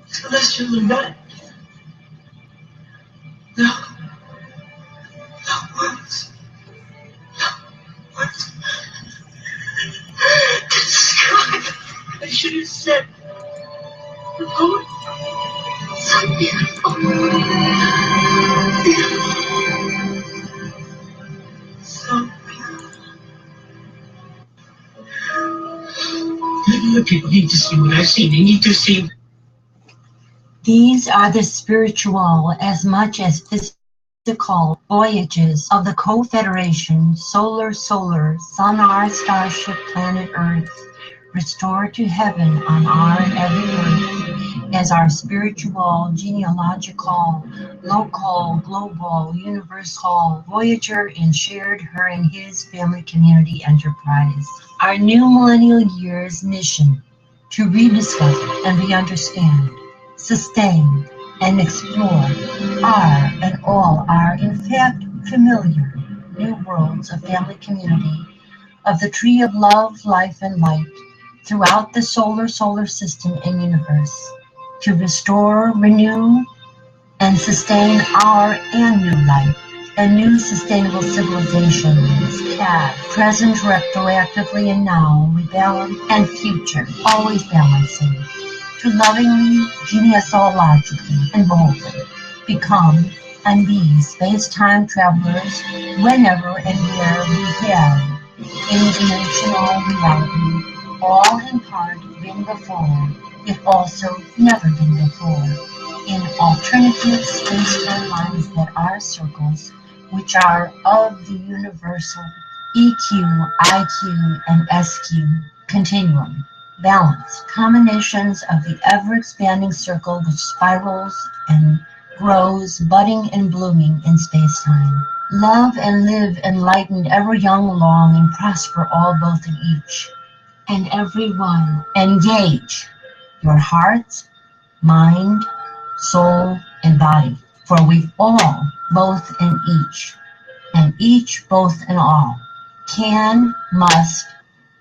Celestial event. No words. Words to describe. I should have said the poet. So beautiful. So maybe the people need to see what I've seen. They need to see. These are the spiritual as much as physical voyages of the Co-Federation Solar Sun, our starship planet Earth, restored to heaven on our every earth as our spiritual, genealogical, local, global, universal voyager and shared her and his family community enterprise. Our new millennial year's mission to rediscover and re-understand, sustain, and explore are and all are in fact familiar new worlds of family community, of the tree of love, life, and light throughout the solar system and universe, to restore, renew, and sustain our and new life and new sustainable civilizations, past, present, retroactively, and now, rebalance, and future, always balancing, to lovingly, genealogically, and boldly become and be space-time travelers whenever and where we have interdimensional reality, all in part been before, if also never been before, in alternative space-time lines that are circles, which are of the universal EQ, IQ, and SQ continuum. Balance, combinations of the ever-expanding circle which spirals and grows, budding and blooming in space-time. Love and live enlightened, ever young, long, and prosper all both in each and every one. Engage your heart, mind, soul, and body, for we all, both in each, and each both in all, can, must,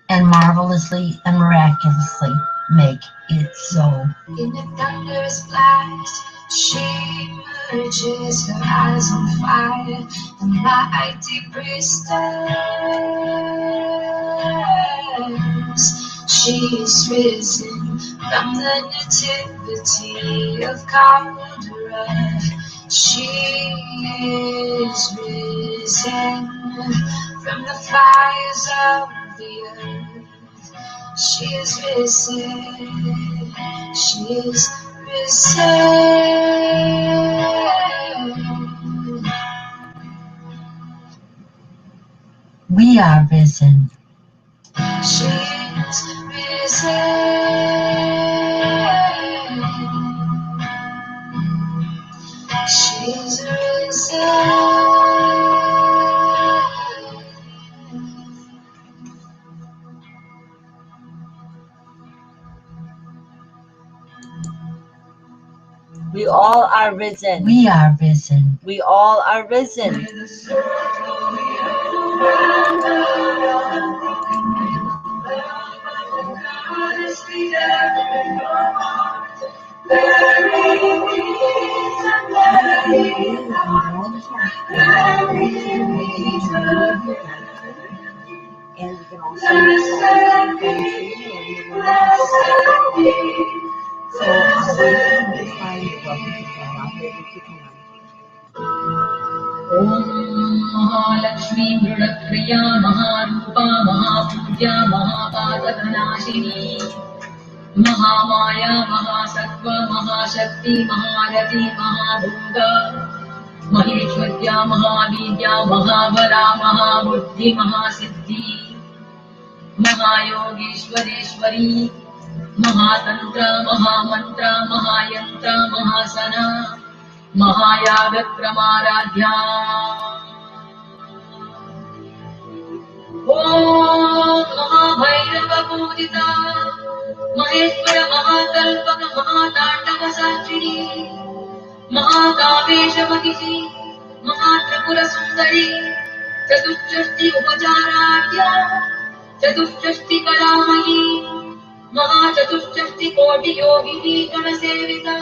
and marvelously and miraculously make it so. In a thunderous blast, she emerges, her eyes on fire, the mighty priestess. She is risen from the nativity of Caldera. She is risen from the fires of the earth. She is risen. She is risen. We are risen. She is risen. She is risen. We all are risen. We are risen. We all are risen. And we can also Om Mahalakshmi Mrudapriya Maharupa Mahapudya Mahapadaghanashini Mahamaya Mahasattva Mahashakti Maharati Mahabhuga Maheshwarya Mahavidya Mahabala Mahabuddhi Mahasiddhi Mahayogeshwareshwari Mahatantra Mahamantra Mahayantra Mahasana Mahayagatpramaradhya Om Mahabhairava Pujita Maheshwara Mahakalpaka Mahatandava Sakshini Mahakaveshavatihi Mahatripura Sundari Chatushshashti Upachararya Chatushshashti Kalamayi महाचतुष्षष्टिकोटियोगिनी गणसेविता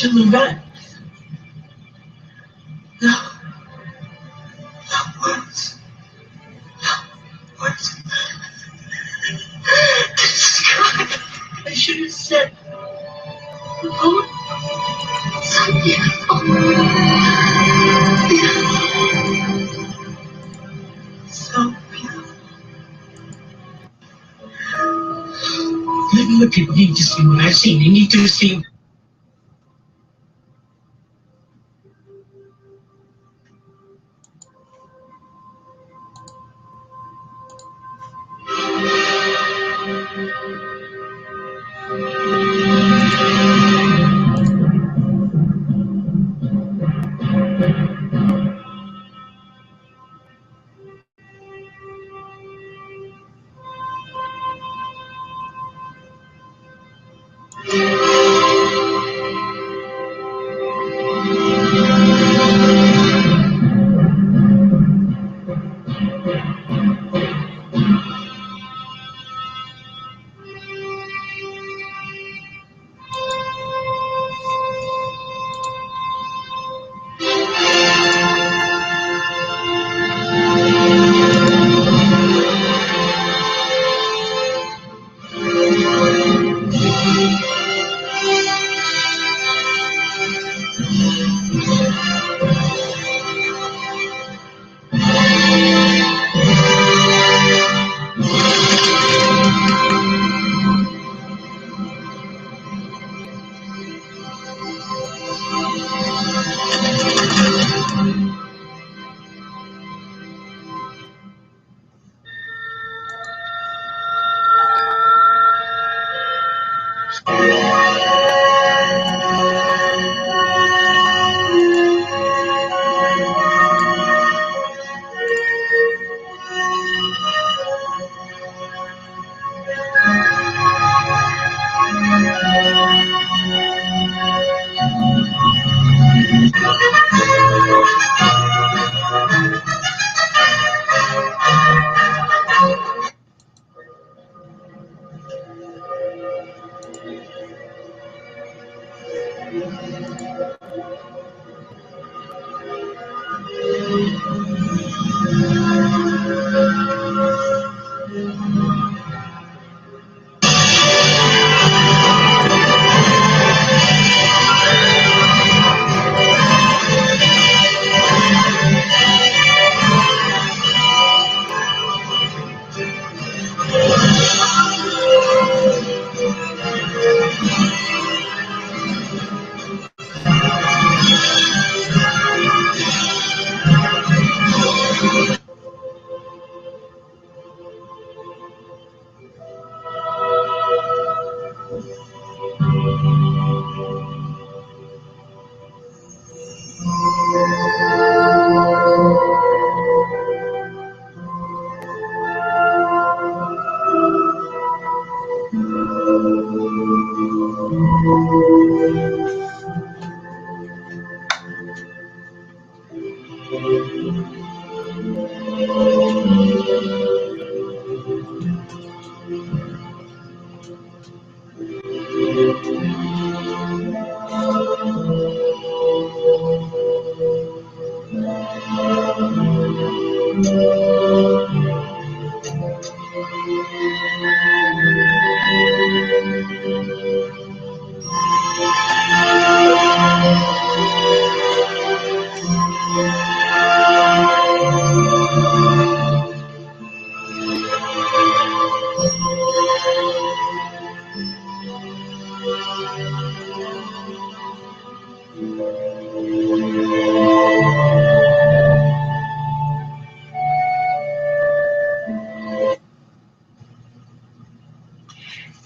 shouldn't have done. No. Words. Words. Describe. I should have said. Oh, so beautiful. So beautiful. Maybe the people need to see what I've seen. They need to see.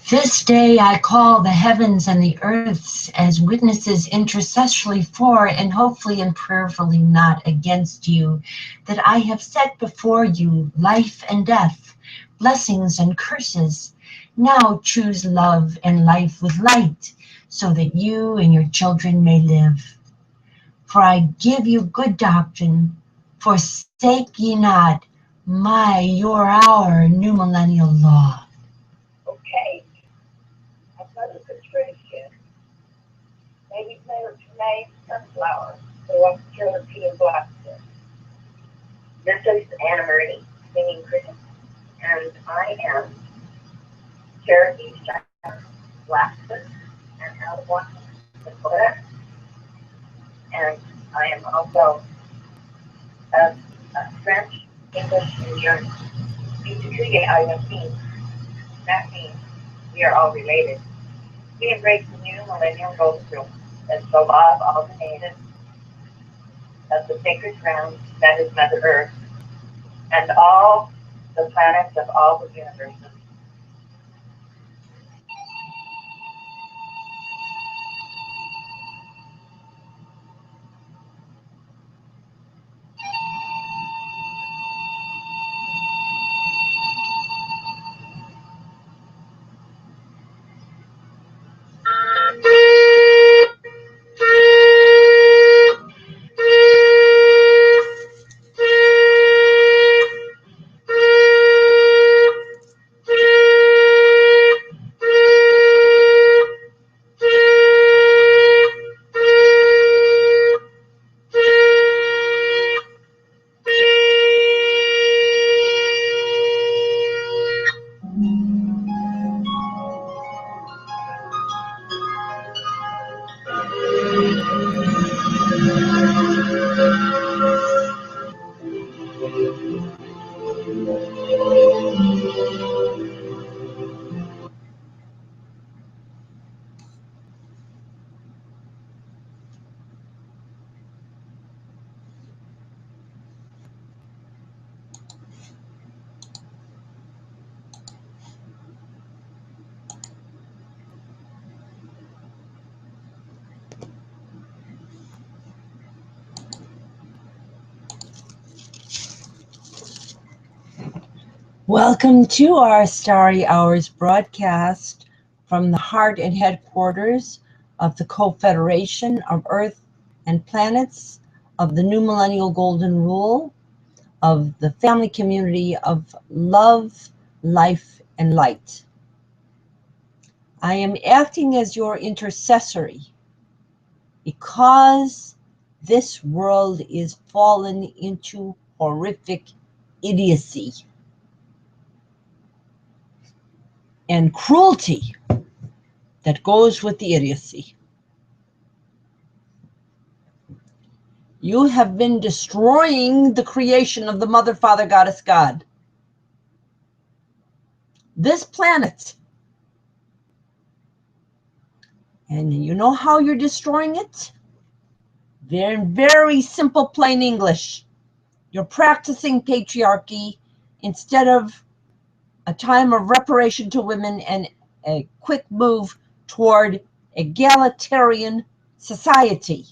This day I call the heavens and the earths as witnesses intercessorily for and hopefully and prayerfully not against you, that I have set before you life and death, blessings and curses. Now choose love and life with light, so that you and your children may live. For I give you good doctrine, forsake ye not your, our new millennial law. Okay. I thought it was Christian. maybe May sunflower, the one killer Peter Blackson. This is Anna Marie, singing critic, and I am Cherokee, Blackson, and Alltimate, the poet, and I am also a French, English, and German. That means we are all related. We embrace the new millennial golden rule as the law of all the natives of the sacred ground that is Mother Earth and all the planets of all the universes. Welcome to our Starry Hours broadcast from the heart and headquarters of the Co-Federation of Earth and Planets, of the New Millennial Golden Rule, of the family community of love, life, and light. I am acting as your intercessory because this world is fallen into horrific idiocy and cruelty that goes with the idiocy. You have been destroying the creation of the Mother, Father, Goddess, God. This planet. And you know how you're destroying it? Very, very simple, plain English. You're practicing patriarchy instead of a time of reparation to women and a quick move toward egalitarian society.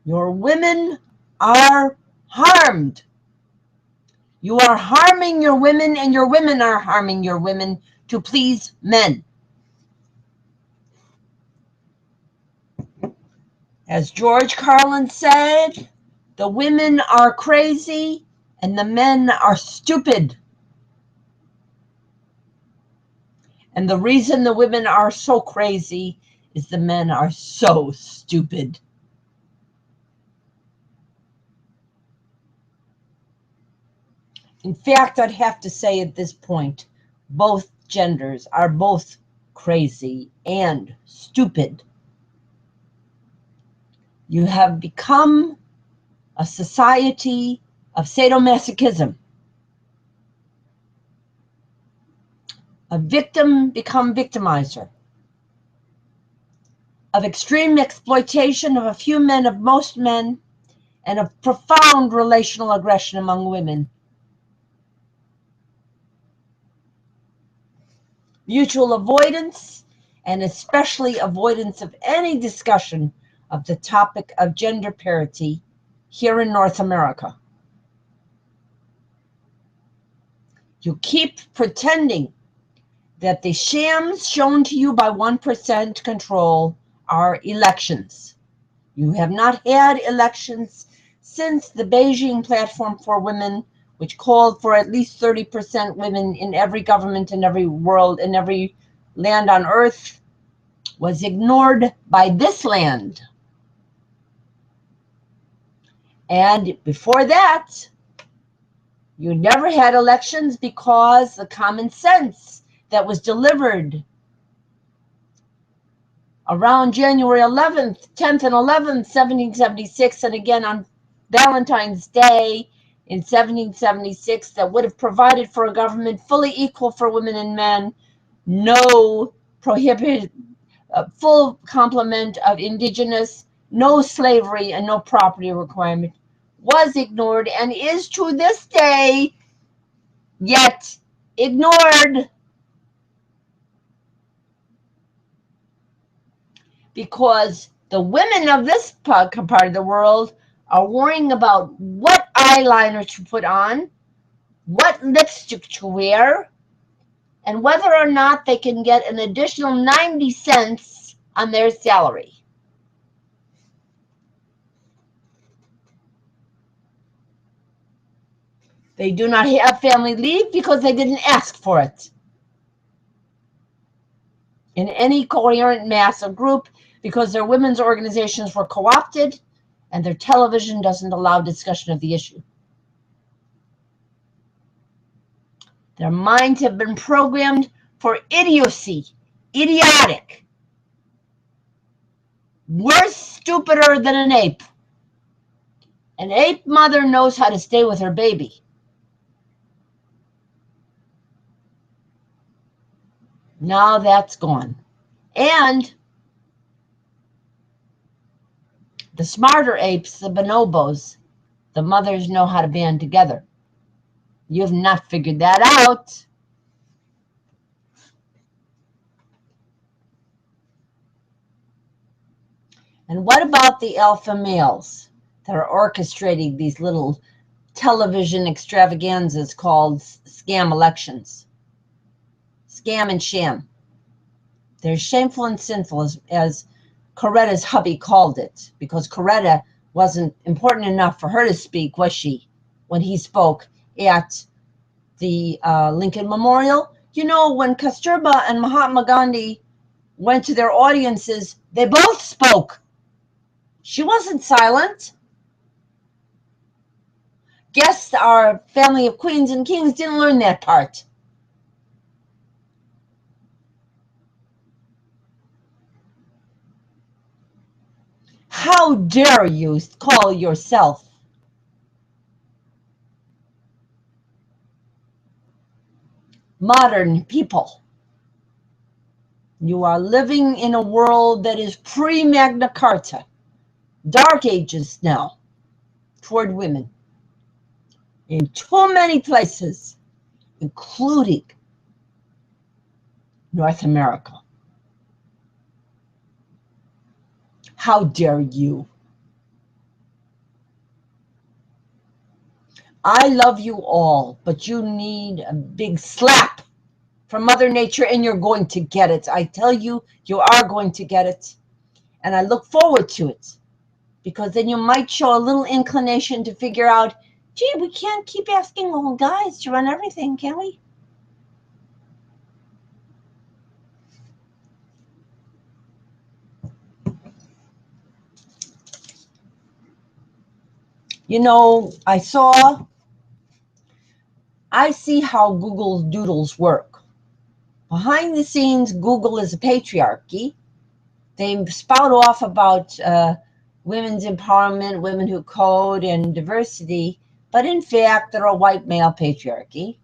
Your women are harmed. You are harming your women, and your women are harming your women to please men. As George Carlin said, the women are crazy and the men are stupid. And the reason the women are so crazy is the men are so stupid. In fact, I'd have to say at this point, both genders are both crazy and stupid. You have become a society of sadomasochism. A victim become victimizer. Of extreme exploitation of a few men, of most men, and of profound relational aggression among women. Mutual avoidance, and especially avoidance of any discussion of the topic of gender parity here in North America. You keep pretending that the shams shown to you by 1% control are elections. You have not had elections since the Beijing Platform for Women, which called for at least 30% women in every government in every world, in every land on earth, was ignored by this land. And before that, you never had elections because the common sense that was delivered around January 11th, 10th and 11th, 1776, and again on Valentine's Day in 1776, that would have provided for a government fully equal for women and men, no prohibited, full complement of indigenous, no slavery, and no property requirement, was ignored and is to this day yet ignored, because the women of this part of the world are worrying about what eyeliner to put on, what lipstick to wear, and whether or not they can get an additional 90 cents on their salary. They do not have family leave because they didn't ask for it in any coherent mass or group, because their women's organizations were co-opted and their television doesn't allow discussion of the issue. Their minds have been programmed for idiocy, idiotic. Worse, stupider than an ape. An ape mother knows how to stay with her baby. Now that's gone. And the smarter apes, the bonobos, the mothers know how to band together. You have not figured that out. And what about the alpha males that are orchestrating these little television extravaganzas called scam elections? Scam and sham. They're shameful and sinful, as Coretta's hubby called it, because Coretta wasn't important enough for her to speak, was she, when he spoke at the Lincoln Memorial? You know, when Kasturba and Mahatma Gandhi went to their audiences, they both spoke. She wasn't silent. Guess our family of queens and kings didn't learn that part. How dare you call yourself modern people? You are living in a world that is pre-Magna Carta, dark ages now, toward women, in too many places, including North America. How dare you? I love you all, but you need a big slap from Mother Nature, and you're going to get it. I tell you, you are going to get it. And I look forward to it, because then you might show a little inclination to figure out, gee, we can't keep asking old guys to run everything, can we? You know, I see how Google Doodles work. Behind the scenes, Google is a patriarchy. They spout off about women's empowerment, women who code, and diversity, but in fact, they're a white male patriarchy.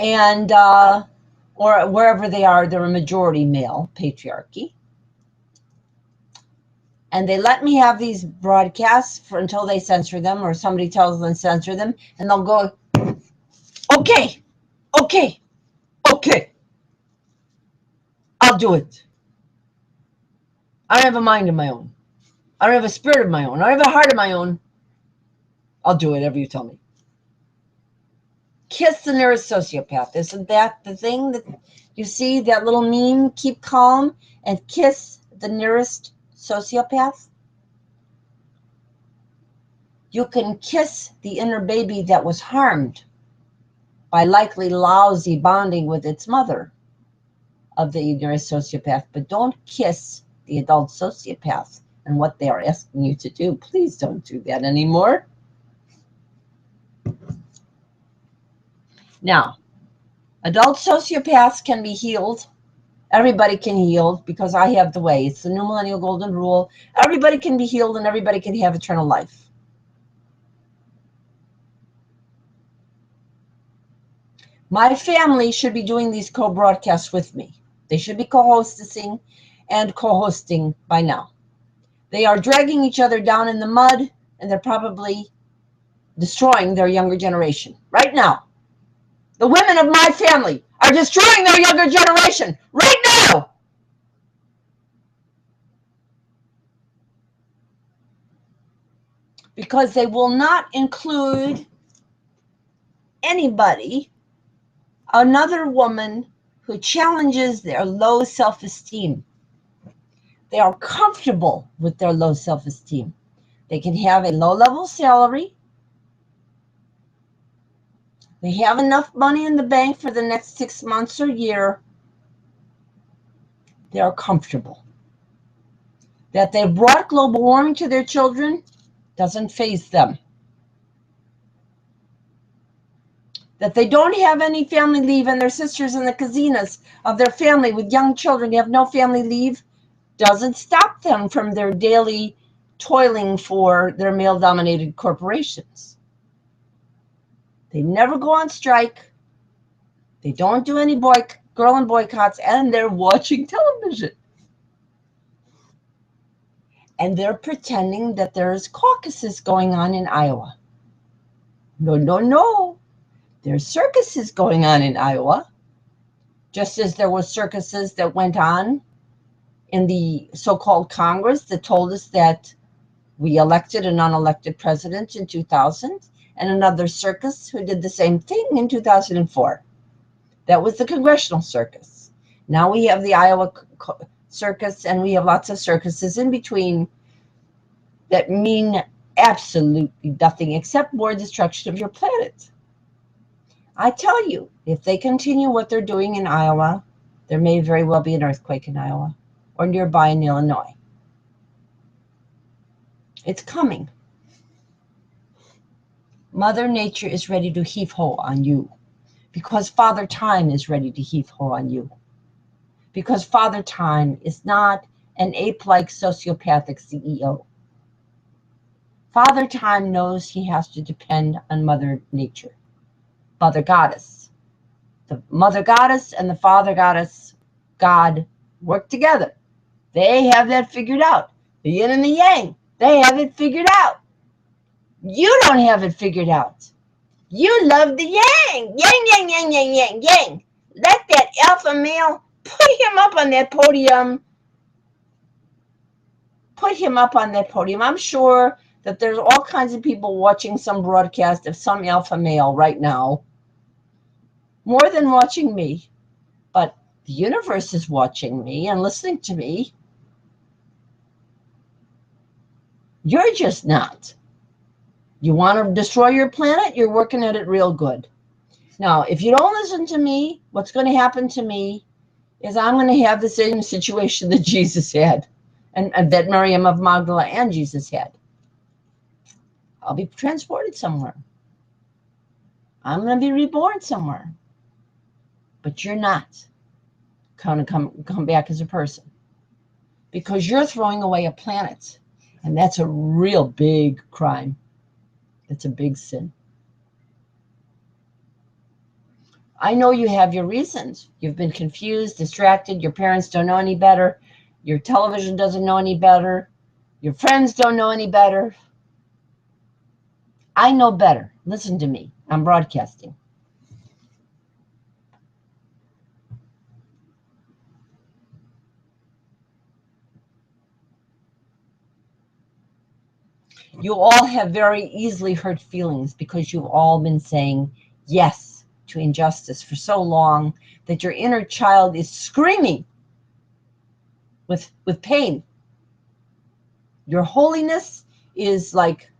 And, or wherever they are, they're a majority male patriarchy. And they let me have these broadcasts until they censor them, or somebody tells them to censor them, and they'll go, okay, okay, okay, I'll do it. I don't have a mind of my own. I don't have a spirit of my own. I don't have a heart of my own. I'll do whatever you tell me. Kiss the nearest sociopath. Isn't that the thing that you see, that little meme, keep calm and kiss the nearest sociopath? You can kiss the inner baby that was harmed by likely lousy bonding with its mother of the ignorant sociopath. But don't kiss the adult sociopath and what they are asking you to do. Please don't do that anymore. Now, adult sociopaths can be healed. Everybody can heal because I have the way. It's the new millennial golden rule. Everybody can be healed and everybody can have eternal life. My family should be doing these co-broadcasts with me. They should be co-hosting and co-hosting by now. They are dragging each other down in the mud, and they're probably destroying their younger generation right now. The women of my family are destroying their younger generation right now. Because they will not include anybody, another woman who challenges their low self-esteem. They are comfortable with their low self-esteem. They can have a low-level salary. They have enough money in the bank for the next 6 months or year. They are comfortable. That they've brought global warming to their children doesn't faze them. That they don't have any family leave and their sisters in the casinos of their family with young children have no family leave doesn't stop them from their daily toiling for their male-dominated corporations. They never go on strike. They don't do any girl and boycotts, and they're watching television. And they're pretending that there's caucuses going on in Iowa. No, no, no. There's circuses going on in Iowa, just as there were circuses that went on in the so-called Congress that told us that we elected an unelected president in 2000, and another circus who did the same thing in 2004. That was the congressional circus. Now we have the Iowa circus, and we have lots of circuses in between that mean absolutely nothing except more destruction of your planet. I tell you, if they continue what they're doing in Iowa, there may very well be an earthquake in Iowa or nearby in Illinois. It's coming. Mother Nature is ready to heave-ho on you because Father Time is ready to heave-ho on you. Because Father Time is not an ape-like sociopathic CEO. Father Time knows he has to depend on Mother Nature, Mother Goddess. The Mother Goddess and the Father Goddess, God, work together. They have that figured out. The yin and the yang, they have it figured out. You don't have it figured out. You love the yang. Yang, yang, yang, yang, yang, yang. Let that alpha male, put him up on that podium. Put him up on that podium. I'm sure that there's all kinds of people watching some broadcast of some alpha male right now. More than watching me. But the universe is watching me and listening to me. You're just not. You want to destroy your planet? You're working at it real good. Now, if you don't listen to me, what's going to happen to me is I'm going to have the same situation that Jesus had and that Miriam of Magdala and Jesus had. I'll be transported somewhere. I'm going to be reborn somewhere. But you're not going to come back as a person because you're throwing away a planet. And that's a real big crime. It's a big sin. I know you have your reasons. You've been confused, distracted. Your parents don't know any better. Your television doesn't know any better. Your friends don't know any better. I know better. Listen to me. I'm broadcasting. You all have very easily hurt feelings because you've all been saying yes to injustice for so long that your inner child is screaming with pain. Your holiness is like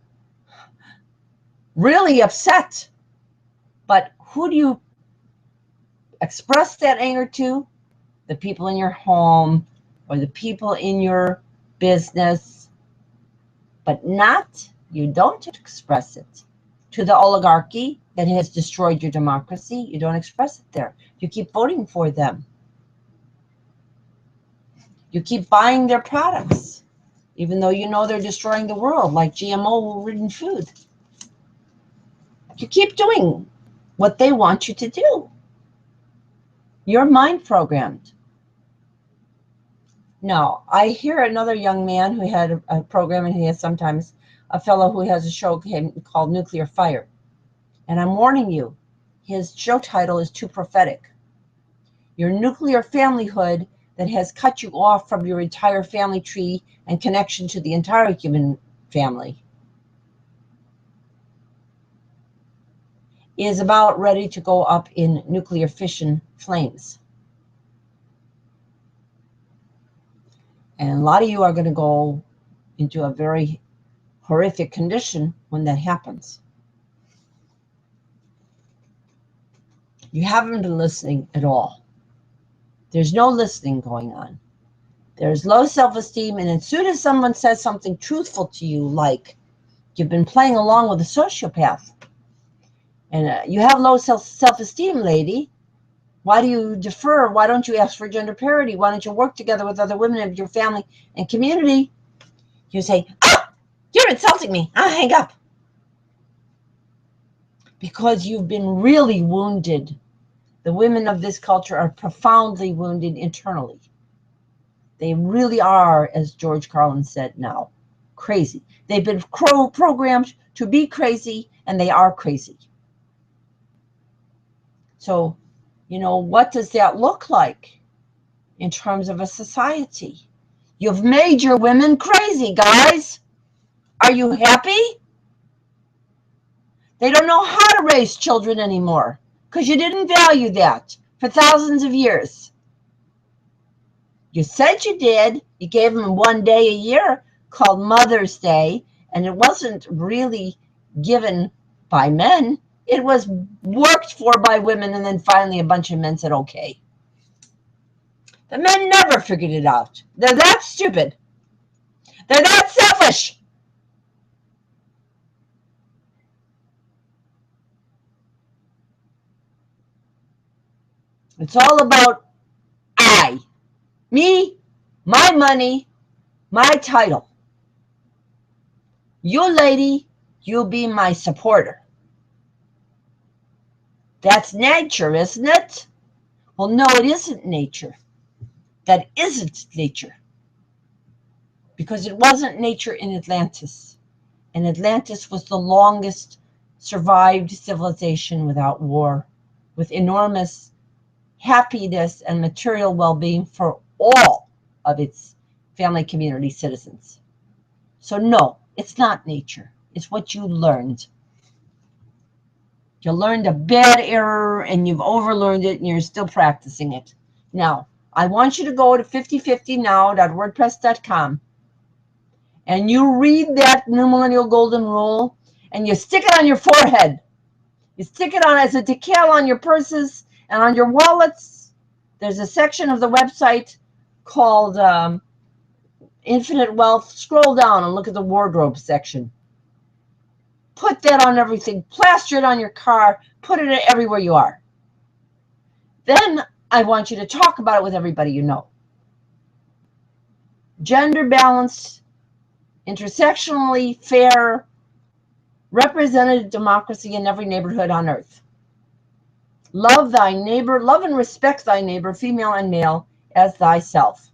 really upset. But who do you express that anger to the people in your home or the people in your business, but not, you don't express it to the oligarchy that has destroyed your democracy. You don't express it there. You keep voting for them. You keep buying their products, even though you know they're destroying the world, like GMO-ridden food. You keep doing what they want you to do. You're mind programmed. Now, I hear another young man who had a program, and he has sometimes a fellow who has a show called Nuclear Fire. And I'm warning you, his show title is too prophetic. Your nuclear familyhood that has cut you off from your entire family tree and connection to the entire human family is about ready to go up in nuclear fission flames. And a lot of you are going to go into a very horrific condition when that happens. You haven't been listening at all. There's no listening going on. There's low self-esteem, and as soon as someone says something truthful to you, like you've been playing along with a sociopath, and you have low self-esteem, lady, why do you defer? Why don't you ask for gender parity? Why don't you work together with other women of your family and community? You say, ah, you're insulting me. I'll hang up. Because you've been really wounded. The women of this culture are profoundly wounded internally. They really are, as George Carlin said now, crazy. They've been programmed to be crazy, and they are crazy. So, you know, what does that look like in terms of a society? You've made your women crazy, guys. Are you happy? They don't know how to raise children anymore because you didn't value that for thousands of years. You said you did. You gave them one day a year called Mother's Day, and it wasn't really given by men. It was worked for by women, and then finally a bunch of men said, okay. The men never figured it out. They're that stupid. They're that selfish. It's all about I, me, my money, my title. You lady, you'll be my supporter. That's nature, isn't it? Well, no, it isn't nature. That isn't nature. Because it wasn't nature in Atlantis. And Atlantis was the longest survived civilization without war, with enormous happiness and material well-being for all of its family community citizens. So no, it's not nature. It's what you learned. You learned a bad error and you've overlearned it and you're still practicing it. Now, I want you to go to 5050now.wordpress.com and you read that New Millennial Golden Rule and you stick it on your forehead. You stick it on as a decal on your purses and on your wallets. There's a section of the website called Infinite Wealth. Scroll down and look at the wardrobe section. Put that on everything. Plaster it on your car. Put it everywhere you are. Then I want you to talk about it with everybody you know. Gender balanced, intersectionally fair, representative democracy in every neighborhood on earth. Love thy neighbor, love and respect thy neighbor, female and male, as thyself.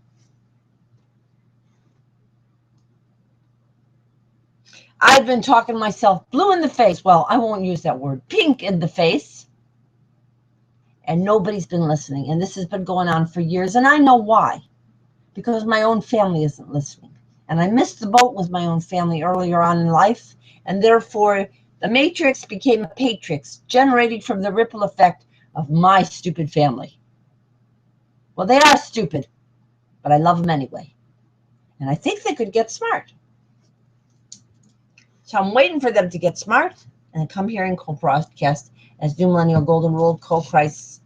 I've been talking myself blue in the face. Well, I won't use that word. Pink in the face. And nobody's been listening. And this has been going on for years. And I know why. Because my own family isn't listening. And I missed the boat with my own family earlier on in life. And therefore, the matrix became a patrix, generated from the ripple effect of my stupid family. Well, they are stupid. But I love them anyway. And I think they could get smart. So I'm waiting for them to get smart and come here and co-broadcast as New Millennial Golden Rule co-Christ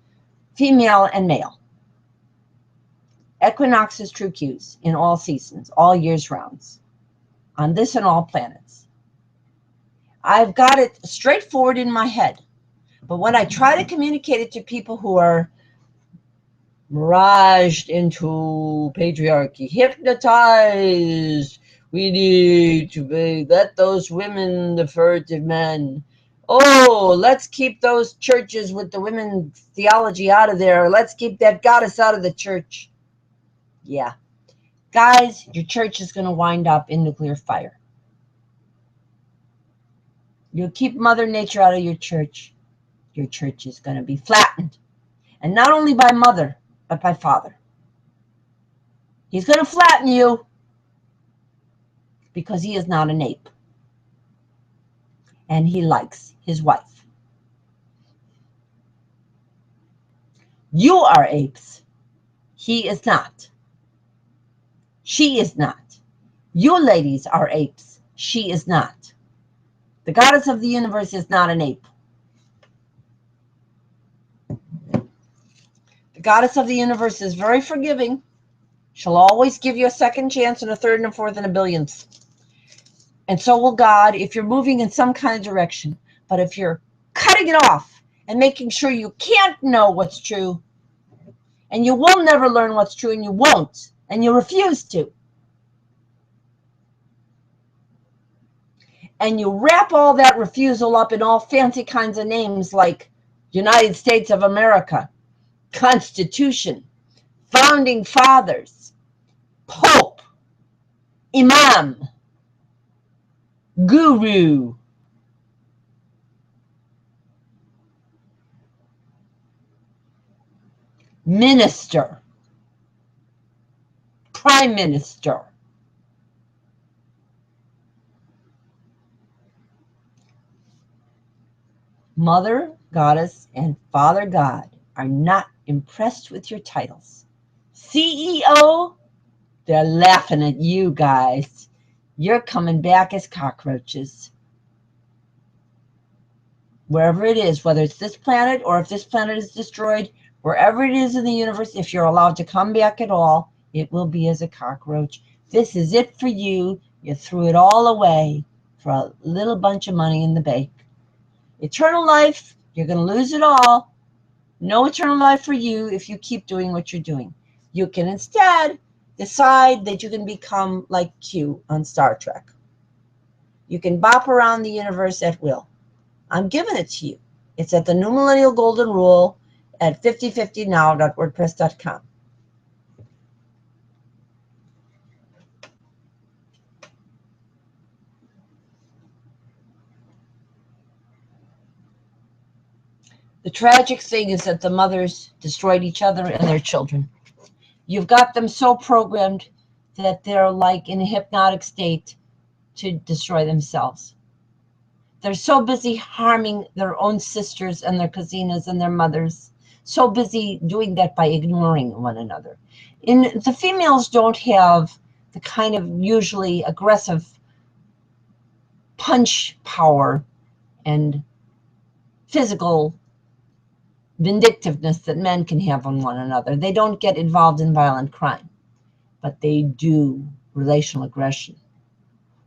female and male. Equinoxes, true cues in all seasons, all years rounds, on this and all planets. I've got it straightforward in my head, but when I try to communicate it to people who are miraged into patriarchy, hypnotized, we need to let those women defer to men. Oh, let's keep those churches with the women theology out of there. Let's keep that goddess out of the church. Yeah. Guys, your church is going to wind up in nuclear fire. You keep Mother Nature out of your church is going to be flattened. And not only by Mother, but by Father. He's going to flatten you because he is not an ape. And he likes his wife. You are apes. He is not. She is not. You ladies are apes. She is not. The goddess of the universe is not an ape. The goddess of the universe is very forgiving. She'll always give you a second chance and a third and a fourth and a billionth. And so will God if you're moving in some kind of direction. But if you're cutting it off and making sure you can't know what's true, and you will never learn what's true, and you won't, and you refuse to, and you wrap all that refusal up in all fancy kinds of names like United States of America, Constitution, Founding Fathers, Pope, Imam, Guru, Minister, Prime Minister, Mother Goddess and Father God are not impressed with your titles. CEO, they're laughing at you guys. You're coming back as cockroaches. Wherever it is, whether it's this planet or if this planet is destroyed, wherever it is in the universe, if you're allowed to come back at all, it will be as a cockroach. This is it for you. You threw it all away for a little bunch of money in the bank. Eternal life, you're going to lose it all. No eternal life for you if you keep doing what you're doing. You can instead decide that you can become like Q on Star Trek. You can bop around the universe at will. I'm giving it to you. It's at the New Millennial Golden Rule at 5050now.wordpress.com. The tragic thing is that the mothers destroyed each other and their children. You've got them so programmed that they're like in a hypnotic state to destroy themselves. They're so busy harming their own sisters and their cousines and their mothers, so busy doing that by ignoring one another. The females don't have the kind of usually aggressive punch power and physical vindictiveness that men can have on one another. They don't get involved in violent crime, but they do relational aggression.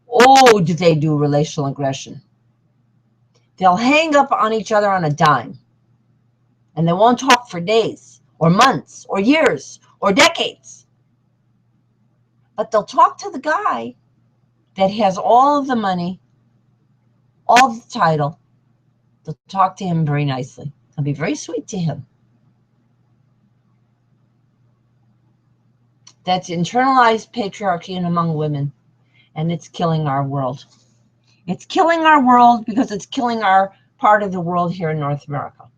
Oh, do they do relational aggression? They'll hang up on each other on a dime, and they won't talk for days or months or years or decades. But they'll talk to the guy that has all of the money, all the title. They'll talk to him very nicely. They'll be very sweet to him. That's internalized patriarchy and among women, and it's killing our world. It's killing our world because it's killing our part of the world here in North America.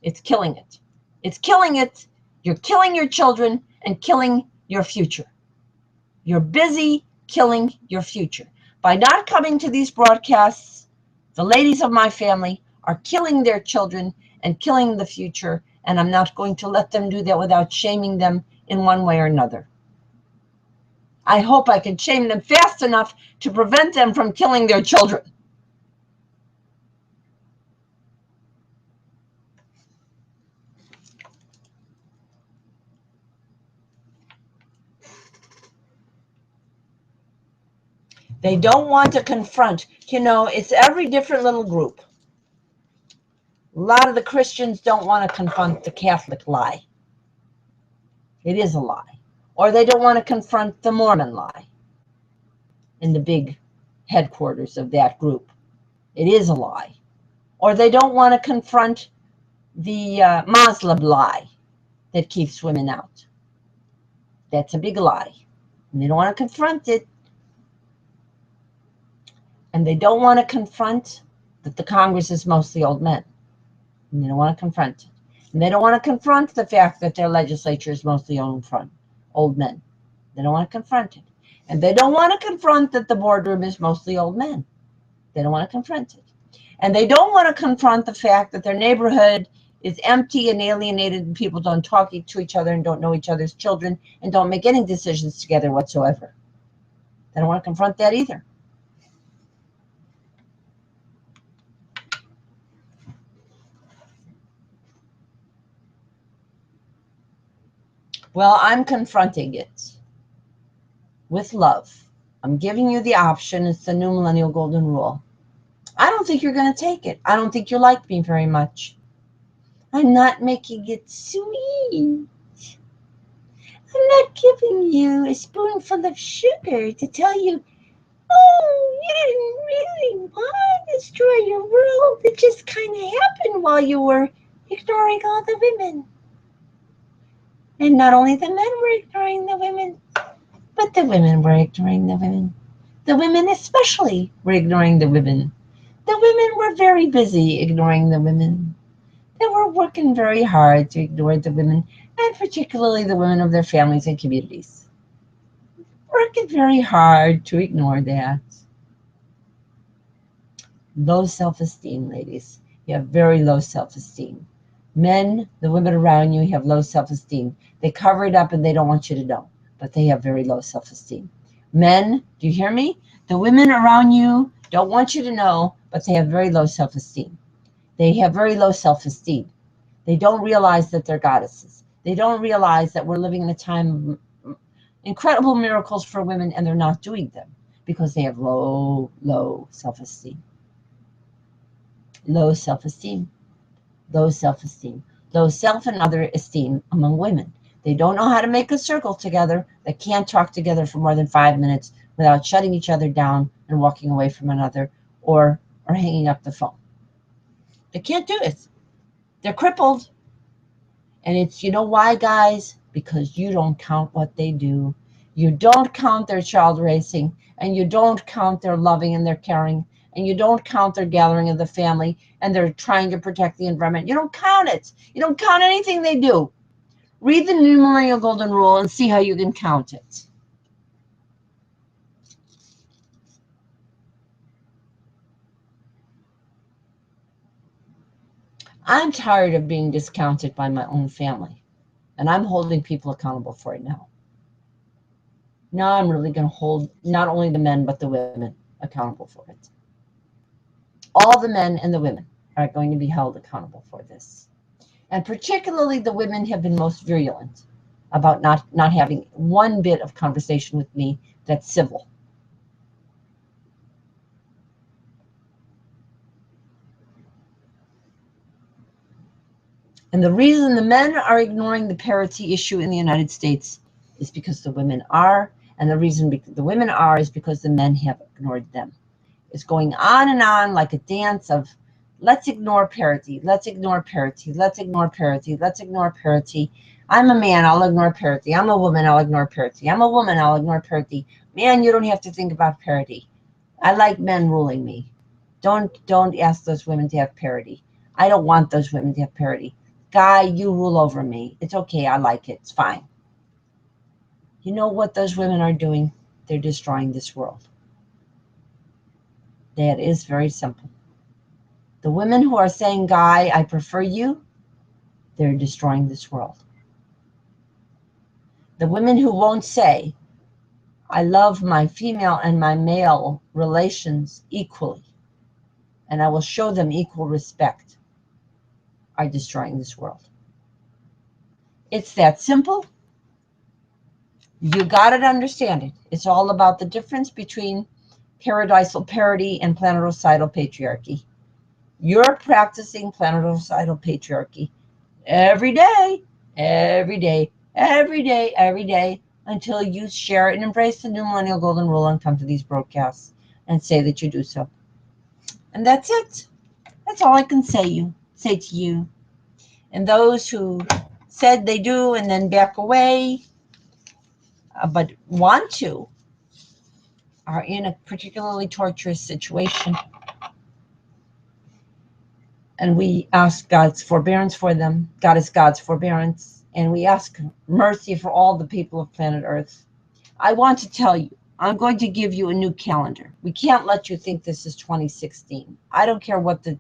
It's killing it. It's killing it. You're killing your children and killing your future. You're busy killing your future. By not coming to these broadcasts, the ladies of my family are killing their children and killing the future, and I'm not going to let them do that without shaming them in one way or another. I hope I can shame them fast enough to prevent them from killing their children. They don't want to confront. You know, it's every different little group. A lot of the Christians don't want to confront the Catholic lie. It is a lie. Or they don't want to confront the Mormon lie in the big headquarters of that group. It is a lie. Or they don't want to confront the Muslim lie that keeps women out. That's a big lie. And they don't want to confront it. And they don't want to confront that the Congress is mostly old men. And they don't want to confront it. And they don't want to confront the fact that their legislature is mostly old men. They don't want to confront it. And they don't want to confront that the boardroom is mostly old men. They don't want to confront it. And they don't want to confront the fact that their neighborhood is empty and alienated and people don't talk to each other and don't know each other's children and don't make any decisions together whatsoever. They don't want to confront that either. Well, I'm confronting it with love. I'm giving you the option. It's the new millennial golden rule. I don't think you're going to take it. I don't think you like me very much. I'm not making it sweet. I'm not giving you a spoonful of sugar to tell you, oh, you didn't really want to destroy your world. It just kind of happened while you were ignoring all the women. And not only the men were ignoring the women, but the women were ignoring the women. The women especially were ignoring the women. The women were very busy ignoring the women. They were working very hard to ignore the women, and particularly the women of their families and communities. Working very hard to ignore that. Low self-esteem, ladies. You have very low self-esteem. Men, the women around you have low self-esteem. They cover it up and they don't want you to know, but they have very low self-esteem. Men, do you hear me? The women around you don't want you to know, but they have very low self-esteem. They have very low self-esteem. They don't realize that they're goddesses. They don't realize that we're living in a time of incredible miracles for women, and they're not doing them because they have low self-esteem. Low self-esteem. Low self-esteem. Low self and other esteem among women. They don't know how to make a circle together. They can't talk together for more than 5 minutes without shutting each other down and walking away from another or hanging up the phone. They can't do it. They're crippled. And it's, you know why, guys? Because you don't count what they do. You don't count their child raising, and you don't count their loving and their caring, and you don't count their gathering of the family, and they're trying to protect the environment. You don't count it. You don't count anything they do. Read the New Millennial Golden Rule and see how you can count it. I'm tired of being discounted by my own family, and I'm holding people accountable for it now. Now I'm really going to hold not only the men, but the women accountable for it. All the men and the women are going to be held accountable for this. And particularly the women have been most virulent about not having one bit of conversation with me that's civil. And the reason the men are ignoring the parity issue in the United States is because the women are, and the reason the women are is because the men have ignored them. It's going on like a dance of let's ignore parity, let's ignore parity, let's ignore parity, let's ignore parity. I'm a man, I'll ignore parity. I'm a woman, I'll ignore parity. I'm a woman, I'll ignore parity. Man, you don't have to think about parity. I like men ruling me. Don't ask those women to have parity. I don't want those women to have parity. Guy, you rule over me. It's okay, I like it, it's fine. You know what those women are doing? They're destroying this world. That is very simple. The women who are saying, Guy, I prefer you, they're destroying this world. The women who won't say, I love my female and my male relations equally, and I will show them equal respect, are destroying this world. It's that simple. You got to understand it. It's all about the difference between paradisal parity, and planeticidal patriarchy. You're practicing planeticidal patriarchy every day, every day, every day, every day, until you share and embrace the new millennial golden rule and come to these broadcasts and say that you do so. And that's it. That's all I can say to you. And those who said they do and then back away, but want to, are in a particularly torturous situation. And we ask God's forbearance for them. God is God's forbearance. And we ask mercy for all the people of planet Earth. I want to tell you, I'm going to give you a new calendar. We can't let you think this is 2016. I don't care what the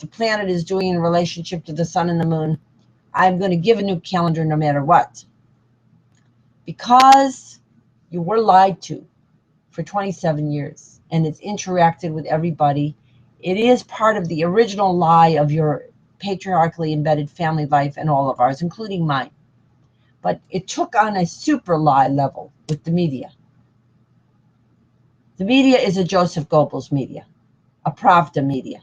planet is doing in relationship to the sun and the moon. I'm going to give a new calendar no matter what. Because you were lied to for 27 years and it's interacted with everybody. It is part of the original lie of your patriarchally embedded family life and all of ours, including mine. But it took on a super lie level with the media. The media is a Joseph Goebbels media, a Pravda media.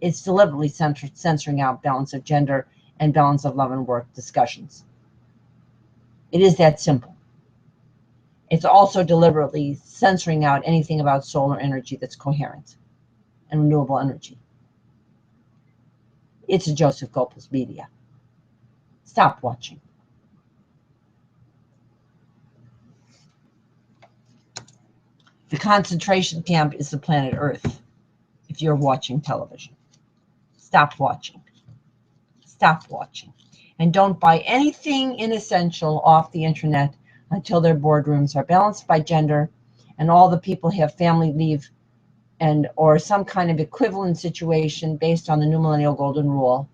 It's deliberately censoring out balance of gender and balance of love and work discussions. It is that simple. It's also deliberately censoring out anything about solar energy that's coherent and renewable energy. It's a Joseph Goebbels media. Stop watching. The concentration camp is the planet Earth. If you're watching television, stop watching. Stop watching. And don't buy anything inessential off the internet until their boardrooms are balanced by gender and all the people have family leave and or some kind of equivalent situation based on the new millennial golden rule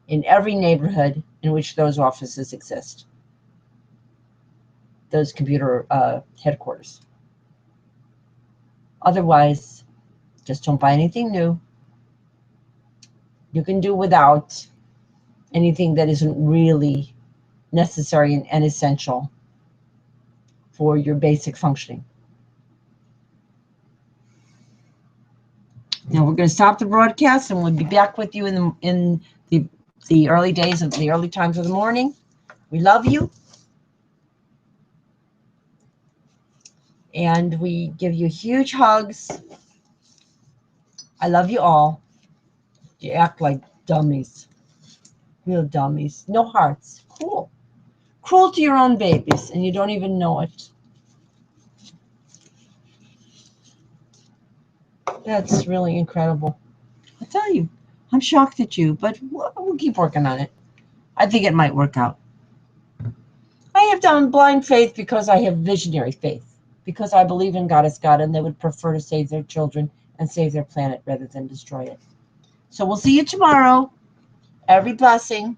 in every neighborhood in which those offices exist, those computer headquarters. Otherwise, just don't buy anything new. You can do without anything that isn't really necessary and essential for your basic functioning. Now we're going to stop the broadcast, and we'll be back with you in the early days of the early times of the morning. We love you, and we give you huge hugs. I love you all. You act like dummies, real dummies. No hearts. Cruel to your own babies, and you don't even know it. That's really incredible. I tell you, I'm shocked at you, but we'll keep working on it. I think it might work out. I have done blind faith because I have visionary faith, because I believe in God as God, and they would prefer to save their children and save their planet rather than destroy it. So we'll see you tomorrow. Every blessing.